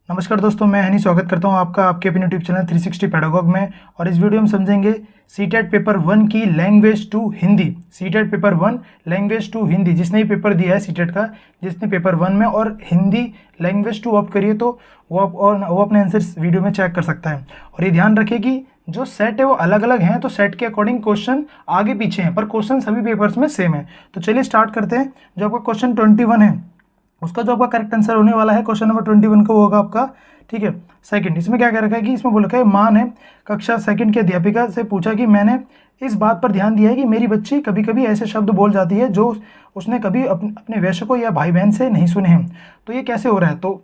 नमस्कार दोस्तों, मैं हनी स्वागत करता हूं आपका आपके अपने यूट्यूब चैनल 360 पेडागॉग में। और इस वीडियो में समझेंगे सीटेट पेपर 1 की language two Hindi. CTET paper 1 language two Hindi, जिसने ये पेपर दिया है सीटेट का, जिसने पेपर 1 में और हिंदी लैंग्वेज टू ऑप्ट करिए तो वो अपने आंसर इस वीडियो में चेक कर सकता है। और ये ध्यान रखिए कि जो सेट है वो अलग अलग हैं, तो सेट के अकॉर्डिंग क्वेश्चन आगे पीछे हैं, पर क्वेश्चन सभी पेपर्स में सेम है। तो चलिए स्टार्ट करते हैं। जो आपका क्वेश्चन 21 है उसका जो आपका करेक्ट आंसर होने वाला है क्वेश्चन नंबर 21 का वो होगा आपका, ठीक है, सेकंड। इसमें क्या कह रखा है कि इसमें बोल रखा है माँ ने कक्षा सेकंड की अध्यापिका से पूछा कि मैंने इस बात पर ध्यान दिया है कि मेरी बच्ची कभी कभी ऐसे शब्द बोल जाती है जो उसने कभी अपने वयस्कों या भाई बहन से नहीं सुने हैं। तो ये कैसे हो रहा है? तो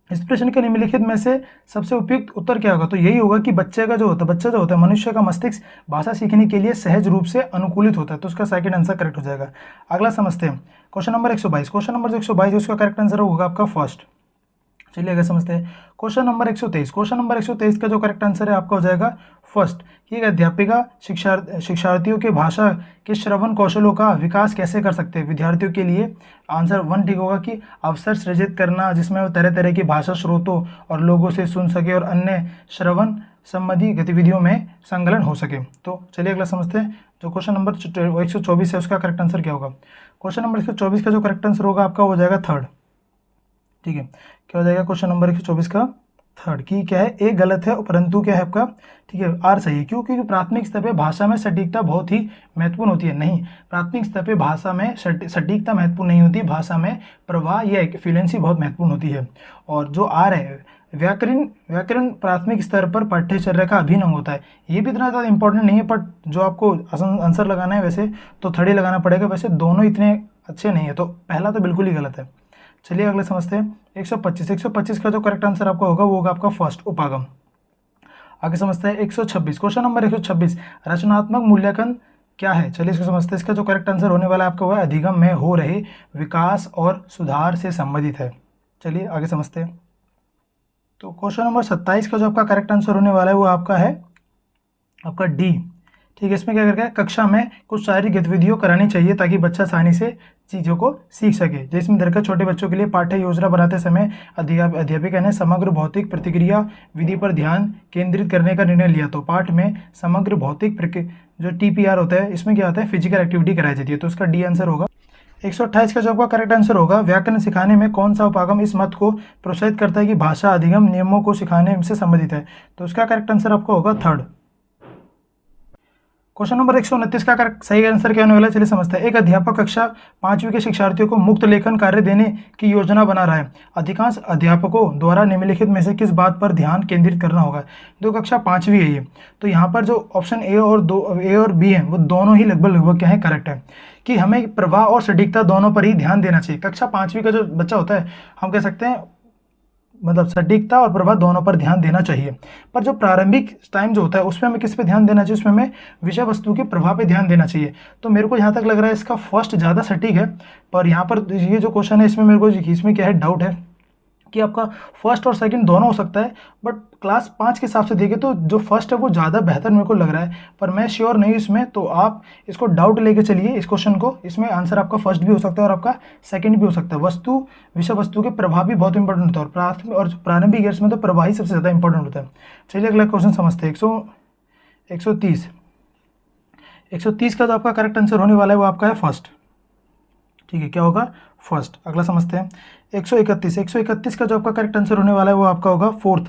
इस प्रश्न के निम्नलिखित में से सबसे उपयुक्त उत्तर क्या होगा? तो यही होगा कि बच्चा जो होता है मनुष्य का मस्तिष्क भाषा सीखने के लिए सहज रूप से अनुकूलित होता है। तो उसका सेकंड आंसर करेक्ट हो जाएगा। अगला समझते हैं क्वेश्चन नंबर 122। क्वेश्चन नंबर 122 उसका करेक्ट आंसर होगा आपका फर्स्ट। चलिए आगे समझते हैं क्वेश्चन नंबर 123। क्वेश्चन नंबर 123 का जो करेक्ट आंसर है आपका हो जाएगा फर्स्ट कि एक अध्यापिका शिक्षार्थियों के भाषा के श्रवण कौशलों का विकास कैसे कर सकते हैं विद्यार्थियों के लिए। आंसर 1 ठीक होगा कि अवसर सृजित करना जिसमें वो तरह तरह की भाषा स्रोतों और लोगों से सुन सके और अन्य श्रवण संबंधी गतिविधियों में संलग्न हो सके। तो चलिए अगला समझते हैं। जो क्वेश्चन नंबर 124 है उसका करेक्ट आंसर क्या होगा? क्वेश्चन नंबर 124 का जो करेक्ट आंसर होगा आपका हो जाएगा थर्ड। ठीक है, क्या हो जाएगा क्वेश्चन नंबर 124 का थर्ड की क्या है, ए गलत है परंतु क्या है आपका, ठीक है, आर सही है। क्यों? क्योंकि प्राथमिक स्तर पे भाषा में सटीकता बहुत ही महत्वपूर्ण होती है। नहीं, प्राथमिक स्तर पे भाषा में सटीकता महत्वपूर्ण नहीं होती, भाषा में प्रवाह या फ्लुएंसी बहुत महत्वपूर्ण होती है। और जो आर है व्याकरण प्राथमिक स्तर पर पाठ्यचर्या का अभिन्न अंग होता है। ये भी इतना ज़्यादा इंपॉर्टेंट नहीं है, बट जो आपको आंसर लगाना है वैसे तो थर्ड ही लगाना पड़ेगा। वैसे दोनों इतने अच्छे नहीं है, तो पहला तो बिल्कुल ही गलत है। चलिए अगले समझते हैं 125 का जो करेक्ट आंसर आपका होगा वो होगा आपका फर्स्ट उपागम। आगे समझते हैं 126। क्वेश्चन नंबर 126 रचनात्मक मूल्यांकन क्या है? चलिए इसको समझते हैं। इसका जो करेक्ट आंसर होने वाला है आपका वो अधिगम में हो रहे विकास और सुधार से संबंधित है। चलिए आगे समझते हैं। तो क्वेश्चन नंबर 27 का जो आपका करेक्ट आंसर होने वाला है वो आपका है आपका डी। ठीक है, इसमें क्या करके कक्षा में कुछ शारीरिक गतिविधियों करानी चाहिए ताकि बच्चा आसानी से चीज़ों को सीख सके। जिसमें दरकर छोटे बच्चों के लिए पाठ्य योजना बनाते समय अध्यापिका ने समग्र भौतिक प्रतिक्रिया विधि पर ध्यान केंद्रित करने का निर्णय लिया। तो पाठ में समग्र भौतिक जो TPR होता है इसमें क्या होता है, फिजिकल एक्टिविटी कराई जाती है। तो उसका डी आंसर होगा। 128 का जो आपका करेक्ट आंसर होगा व्याकरण सिखाने में कौन सा उपागम इस मत को प्रोत्साहित करता है कि भाषा अधिगम नियमों को सिखाने से संबंधित है। तो उसका करेक्ट आंसर आपको होगा थर्ड। क्वेश्चन नंबर 129 का सही आंसर क्या होने वाला है? चलिए समझते हैं। एक अध्यापक कक्षा 5वीं के शिक्षार्थियों को मुक्त लेखन कार्य देने की योजना बना रहा है। अधिकांश अध्यापकों द्वारा निम्नलिखित में से किस बात पर ध्यान केंद्रित करना होगा? जो कक्षा 5वीं है ये, तो यहाँ पर जो ऑप्शन ए और बी है वो दोनों ही लगभग क्या है, करेक्ट है कि हमें प्रवाह और सटीकता दोनों पर ही ध्यान देना चाहिए। कक्षा 5वीं का जो बच्चा होता है हम कह सकते हैं मतलब सटीकता और प्रवाह दोनों पर ध्यान देना चाहिए। पर जो प्रारंभिक टाइम जो होता है उसमें हमें किस पे ध्यान देना चाहिए? उसमें हमें विषय वस्तु के प्रभाव पे ध्यान देना चाहिए। तो मेरे को यहाँ तक लग रहा है इसका फर्स्ट ज़्यादा सटीक है। पर यहाँ पर ये जो क्वेश्चन है इसमें मेरे को इसमें क्या है, डाउट है कि आपका फर्स्ट और सेकंड दोनों हो सकता है। बट क्लास 5 के हिसाब से देखें तो जो फर्स्ट है वो ज़्यादा बेहतर मेरे को लग रहा है, पर मैं श्योर नहीं इसमें। तो आप इसको डाउट लेके चलिए इस क्वेश्चन को। इसमें आंसर आपका फर्स्ट भी हो सकता है और आपका सेकंड भी हो सकता है। विषय वस्तु के प्रभाव भी बहुत इंपॉर्टेंट होता है और प्रारंभिक ईयर्स में तो प्रवाह ही सबसे ज़्यादा इंपॉर्टेंट होता है। चलिए अगला क्वेश्चन समझते हैं। 130 का जो आपका करेक्ट आंसर होने वाला है वो आपका है फर्स्ट। ठीक है, क्या होगा, फर्स्ट। अगला समझते हैं 131 का जो आपका करेक्ट आंसर होने वाला है वो आपका होगा फोर्थ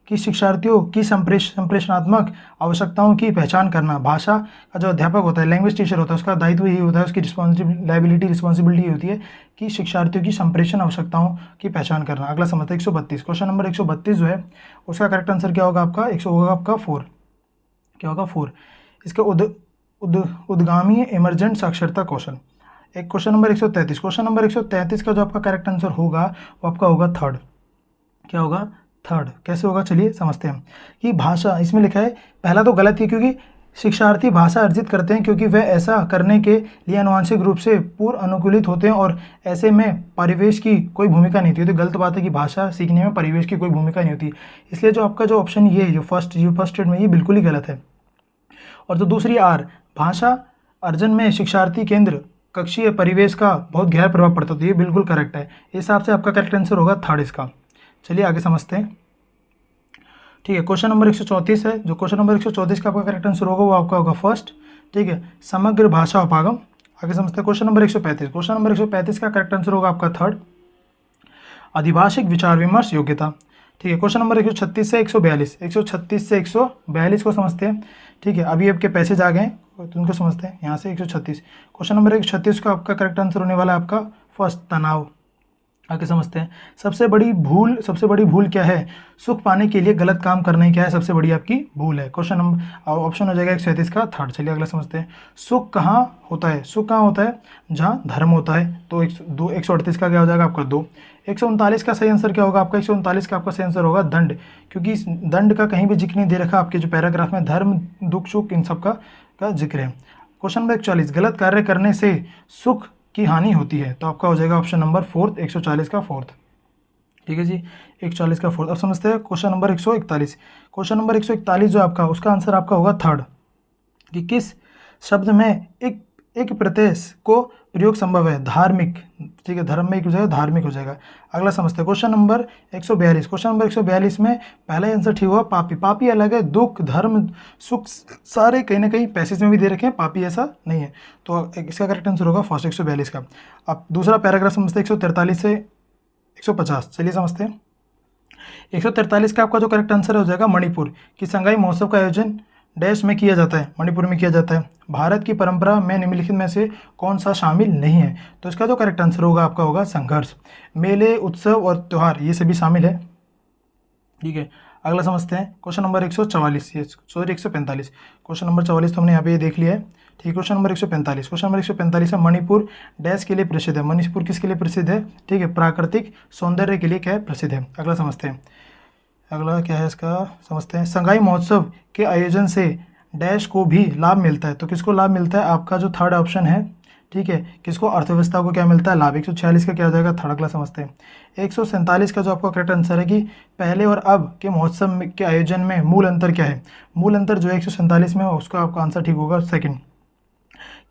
कि शिक्षार्थियों की संप्रेषणात्मक आवश्यकताओं की पहचान करना। भाषा का जो अध्यापक होता है, लैंग्वेज टीचर होता है, उसका दायित्व यही होता है, उसकी रिस्पॉन्सिबिलिटी होती है कि शिक्षार्थियों की संप्रेषण आवश्यकताओं की पहचान करना। अगला समझते हैं 132। क्वेश्चन नंबर 132 जो है उसका करेक्ट आंसर क्या होगा आपका? होगा आपका 4। क्या होगा? 4। इसका उद्गामी इमरजेंट साक्षरता कौशल। एक क्वेश्चन नंबर 133। क्वेश्चन नंबर 133 का जो आपका करेक्ट आंसर होगा वो आपका होगा थर्ड। क्या होगा? थर्ड। कैसे होगा चलिए समझते हैं कि भाषा इसमें लिखा है पहला तो गलत है क्योंकि शिक्षार्थी भाषा अर्जित करते हैं क्योंकि वह ऐसा करने के लिए आनुवंशिक रूप से पूर्व अनुकूलित होते हैं और ऐसे में परिवेश की कोई भूमिका नहीं होती। तो गलत बात है कि भाषा सीखने में परिवेश की कोई भूमिका नहीं होती। इसलिए जो आपका जो ऑप्शन ये है जो फर्स्ट स्टेट में ये बिल्कुल ही गलत है। और जो दूसरी आर भाषा अर्जन में शिक्षार्थी केंद्र कक्षीय परिवेश का बहुत गहरा प्रभाव पड़ता है, तो ये बिल्कुल करेक्ट है। इस हिसाब से आपका करेक्ट आंसर होगा थर्ड इसका। चलिए आगे समझते हैं। ठीक है, क्वेश्चन नंबर 134 है। जो क्वेश्चन नंबर 134 का आपका करेक्ट आंसर होगा वो आपका होगा फर्स्ट। ठीक है, समग्र भाषा उपागम। आगे समझते हैं क्वेश्चन नंबर 135। क्वेश्चन नंबर 135 का करेक्ट आंसर होगा आपका थर्ड, अधिभाषिक विचार विमर्श योग्यता। ठीक है, क्वेश्चन नंबर 136 से 142, 136 से 142 को समझते हैं। ठीक है, अभी आपके पैसेज आ गए तो उनको समझते हैं। यहाँ से 136, क्वेश्चन नंबर 136 का आपका करेक्ट आंसर होने वाला है आपका फर्स्ट, तनाव। आगे समझते हैं। सबसे बड़ी भूल क्या है? सुख पाने के लिए गलत काम करना ही क्या है सबसे बड़ी आपकी भूल है। क्वेश्चन नंबर ऑप्शन हो जाएगा 137 का थर्ड। चलिए अगला समझते हैं। सुख कहाँ होता है? सुख कहाँ होता है? जहाँ धर्म होता है। तो 138 का क्या हो जाएगा आपका 2। 139 का सही आंसर क्या होगा आपका? 139 का आपका सही आंसर होगा दंड, क्योंकि इस दंड का कहीं भी जिक्र नहीं दे रखा आपके जो पैराग्राफ में। धर्म, दुख, सुख इन सब का जिक्र है। क्वेश्चन नंबर 140, गलत कार्य करने से सुख की हानि होती है। तो आपका हो जाएगा ऑप्शन नंबर फोर्थ, 140 का फोर्थ। ठीक है जी, 140 का फोर्थ। अब समझते हैं क्वेश्चन नंबर 141। क्वेश्चन नंबर 141 जो आपका, उसका आंसर आपका होगा थर्ड, कि किस शब्द में एक प्रत्यय को प्रयोग संभव है? धार्मिक। ठीक है, धर्म में एक हो जाएगा, धार्मिक हो जाएगा। अगला समझते हैं क्वेश्चन नंबर 142। क्वेश्चन नंबर 142 में पहला आंसर ठीक होगा पापी। पापी अलग है, दुख, धर्म, सुख सारे कहीं ना कहीं पैसेज में भी दे रखे हैं, पापी ऐसा नहीं है। तो इसका करेक्ट आंसर होगा फर्स्ट, 142 का। अब दूसरा पैराग्राफ समझते हैं 143 से 150। चलिए समझते हैं। 143 का आपका जो करेक्ट आंसर हो जाएगा मणिपुर, कि संगाई महोत्सव का आयोजन डैश में किया जाता है, मणिपुर में किया जाता है। भारत की परंपरा में निम्नलिखित में से कौन सा शामिल नहीं है? तो इसका जो करेक्ट आंसर होगा आपका होगा संघर्ष। मेले, उत्सव और त्यौहार ये सभी शामिल है। ठीक है, अगला समझते हैं question number 144, sorry 145। Question number 44 तो हमने यहाँ पे ये देख लिया है। ठीक है, क्वेश्चन नंबर 145। क्वेश्चन नंबर 145 है, मणिपुर डैश के लिए प्रसिद्ध है। मणिपुर किसके लिए प्रसिद्ध है? ठीक है, प्राकृतिक सौंदर्य के लिए क्या है? प्रसिद्ध है। अगला समझते हैं, अगला क्या है इसका समझते हैं। संगाई महोत्सव के आयोजन से डैश को भी लाभ मिलता है। तो किसको लाभ मिलता है? आपका जो थर्ड ऑप्शन है। ठीक है, किसको? अर्थव्यवस्था को क्या मिलता है? लाभ। 146 का क्या हो जाएगा? थर्ड। अगला समझते हैं। 147 का जो आपका करेक्ट आंसर है कि पहले और अब के महोत्सव के आयोजन में मूल अंतर क्या है? मूल अंतर जो है 147 में, उसका आपका आंसर ठीक होगा सेकंड,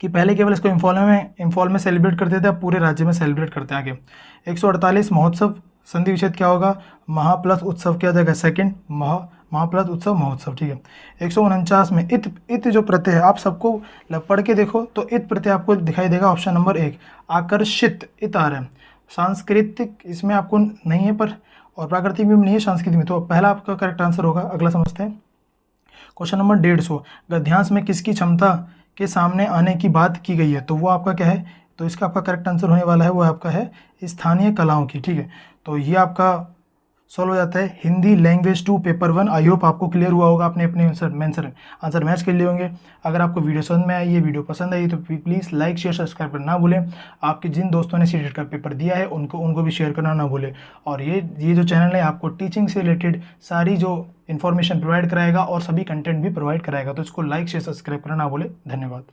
कि पहले केवल इसको इम्फॉल में सेलिब्रेट करते थे, अब पूरे राज्य में सेलिब्रेट करते हैं। आगे 148 महोत्सव संधि विच्छेद क्या होगा? महा प्लस उत्सव क्या हो जाएगा? सेकंड, महा प्लस उत्सव महोत्सव। ठीक है, 149 में इत जो प्रत्यय है, आप सबको पढ़ के देखो तो इत प्रत्यय आपको दिखाई देगा ऑप्शन नंबर 1, आकर्षित इत आ रहा है। सांस्कृतिक इसमें आपको नहीं है, पर और प्राकृतिक में नहीं है, सांस्कृतिक में। तो पहला आपका करेक्ट आंसर होगा। अगला समझते हैं क्वेश्चन नंबर 150, गद्यांश में किसकी क्षमता के सामने आने की बात की गई है? तो वो आपका क्या है? तो इसका आपका करेक्ट आंसर होने वाला है वो आपका है स्थानीय कलाओं की। ठीक है, तो ये आपका सॉल्व हो जाता है Hindi language 2 paper 1। I hope आपको क्लियर हुआ होगा, आपने अपने आंसर मैच कर लिए होंगे। अगर आपको वीडियो समझ में आई, ये वीडियो पसंद आई तो प्लीज़ लाइक शेयर सब्सक्राइब करना ना भूलें। आपके जिन दोस्तों ने सीटेट का पेपर दिया है उनको भी शेयर करना ना भूलें। और ये जो चैनल है आपको टीचिंग से रिलेटेड सारी जो इन्फॉर्मेशन प्रोवाइड कराएगा और सभी कंटेंट भी प्रोवाइड कराएगा, तो इसको लाइक शेयर सब्सक्राइब करना ना भूलें। धन्यवाद।